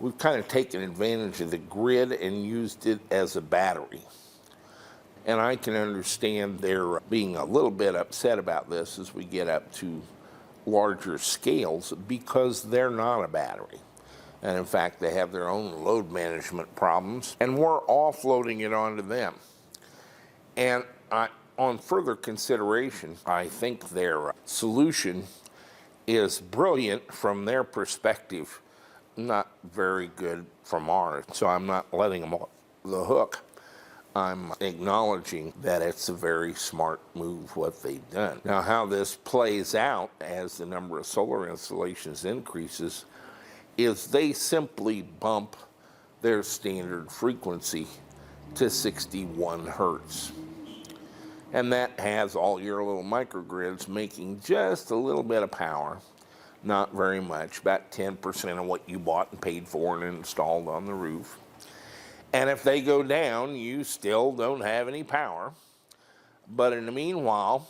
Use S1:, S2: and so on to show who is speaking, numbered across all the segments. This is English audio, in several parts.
S1: we've kind of taken advantage of the grid and used it as a battery. And I can understand their being a little bit upset about this as we get up to larger scales, because they're not a battery. And in fact, they have their own load management problems, and we're offloading it onto them. And on further consideration, I think their solution is brilliant from their perspective, not very good from ours. So I'm not letting them off the hook. I'm acknowledging that it's a very smart move what they've done. Now, how this plays out as the number of solar installations increases is they simply bump their standard frequency to 61 hertz. And that has all your little microgrids making just a little bit of power, not very much, about 10% of what you bought and paid for and installed on the roof. And if they go down, you still don't have any power. But in the meanwhile,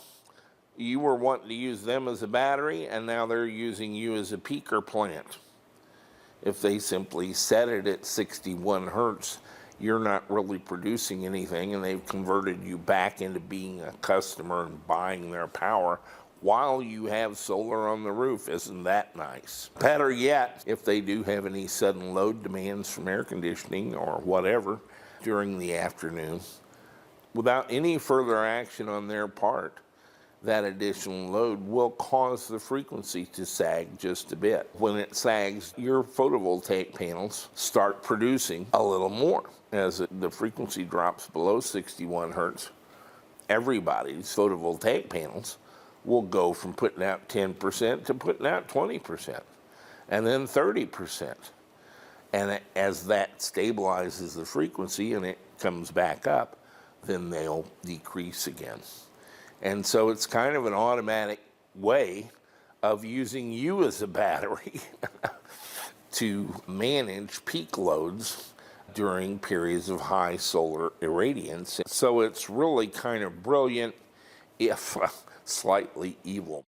S1: you were wanting to use them as a battery, and now they're using you as a peaker plant. If they simply set it at 61 hertz, you're not really producing anything, and they've converted you back into being a customer and buying their power while you have solar on the roof. Isn't that nice? Better yet, if they do have any sudden load demands from air conditioning or whatever during the afternoon, without any further action on their part, that additional load will cause the frequency to sag just a bit. When it sags, your photovoltaic panels start producing a little more. As the frequency drops below 61 hertz, everybody's photovoltaic panels will go from putting out 10% to putting out 20%, and then 30%. And as that stabilizes the frequency and it comes back up, then they'll decrease again. And so it's kind of an automatic way of using you as a battery to manage peak loads during periods of high solar irradiance. So it's really kind of brilliant, if slightly evil.